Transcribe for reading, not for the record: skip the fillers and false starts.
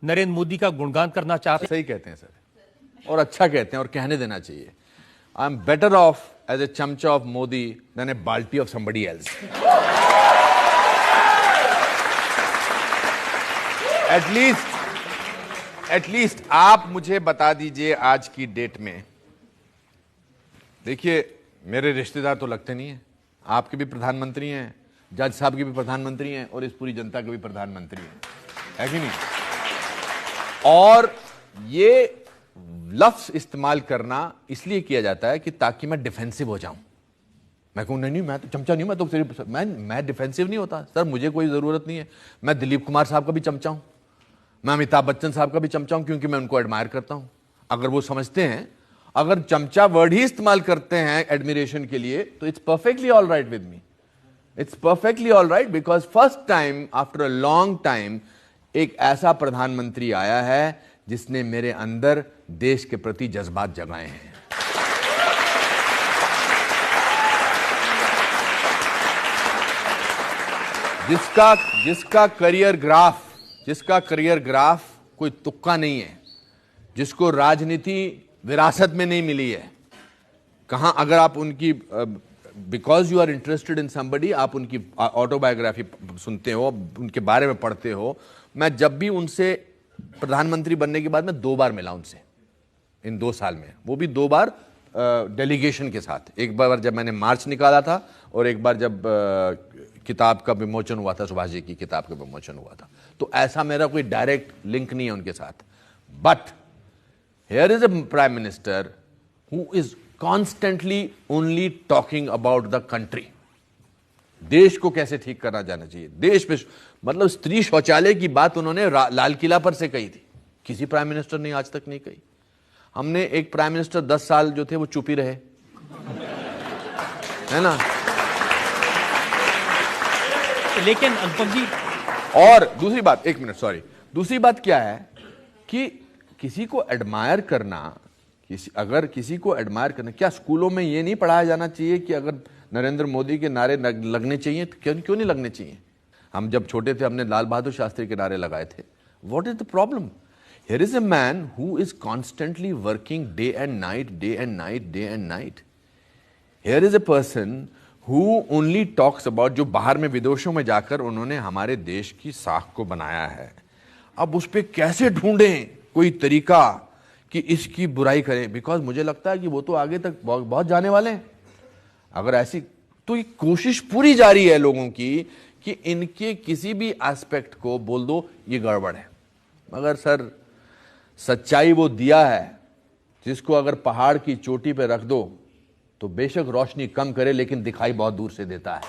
नरेंद्र मोदी का गुणगान करना चाहते हैं। सही कहते हैं सर, और अच्छा कहते हैं, और कहने देना चाहिए। I am better off as a चमचा ऑफ मोदी देन ए बाल्टी ऑफ समबडी एल्स। एटलीस्ट आप मुझे बता दीजिए आज की डेट में। देखिए, मेरे रिश्तेदार तो लगते नहीं है, आपके भी प्रधानमंत्री हैं, जज साहब के भी प्रधानमंत्री हैं, और इस पूरी जनता के भी प्रधानमंत्री हैं, है कि नहीं? और ये लफ्ज इस्तेमाल करना इसलिए किया जाता है कि ताकि मैं डिफेंसिव हो जाऊं। मैं कहूं नहीं, मैं तो चमचा नहीं हूं, मैं तो सिर्फ मैं डिफेंसिव नहीं होता सर, मुझे कोई जरूरत नहीं है। मैं दिलीप कुमार साहब का भी चमचा हूं, मैं अमिताभ बच्चन साहब का भी चमचा हूं, क्योंकि मैं उनको एडमायर करता हूं। अगर वो समझते हैं, अगर चमचा वर्ड ही इस्तेमाल करते हैं एडमिरेशन के लिए, तो it's perfectly all right with me. It's perfectly all right, because first time after a long time एक ऐसा प्रधानमंत्री आया है जिसने मेरे अंदर देश के प्रति जज्बात जगाए हैं। जिसका करियर ग्राफ कोई तुक्का नहीं है, जिसको राजनीति विरासत में नहीं मिली है। कहां अगर आप उनकी because you are interested in somebody, आप उनकी ऑटोबायोग्राफी सुनते हो, उनके बारे में पढ़ते हो। मैं जब भी उनसे प्रधानमंत्री बनने के बाद मैं 2 बार मिला उनसे इन 2 साल में, वो भी 2 बार डेलीगेशन के साथ। एक बार जब मैंने मार्च निकाला था, और एक बार जब किताब का विमोचन हुआ था, सुभाष जी की किताब का विमोचन हुआ था। तो ऐसा मेरा कोई डायरेक्ट लिंक नहीं है उनके साथ। But here is a prime minister who is constantly only talking about the country. देश को कैसे ठीक करना जाना चाहिए, देश में मतलब स्त्री शौचालय की बात उन्होंने लाल किला पर से कही थी, किसी प्राइम मिनिस्टर ने आज तक नहीं कही। हमने एक प्राइम मिनिस्टर 10 साल जो थे वो चुप ही रहे, है ना? लेकिन अनुपम जी, और दूसरी बात, 1 मिनट सॉरी, दूसरी बात क्या है कि किसी को एडमायर करना, अगर किसी को एडमायर करना, क्या स्कूलों में ये नहीं पढ़ाया जाना चाहिए कि अगर नरेंद्र मोदी के नारे लगने चाहिए तो क्यों नहीं लगने चाहिए? हम जब छोटे थे हमने लाल बहादुर शास्त्री के नारे लगाए थे। What is the problem? Here is a man who is constantly working day and night, day and night, day and night. Here is a person who only talks about, जो बाहर में विदेशों में जाकर उन्होंने हमारे देश की साख को बनाया है। अब उस पर कैसे ढूंढें कोई तरीका कि इसकी बुराई करें? बिकॉज मुझे लगता है कि वो तो आगे तक बहुत जाने वाले हैं। अगर ऐसी, तो ये कोशिश पूरी जारी है लोगों की कि इनके किसी भी एस्पेक्ट को बोल दो ये गड़बड़ है। मगर सर, सच्चाई वो दिया है जिसको अगर पहाड़ की चोटी पे रख दो तो बेशक रोशनी कम करे, लेकिन दिखाई बहुत दूर से देता है।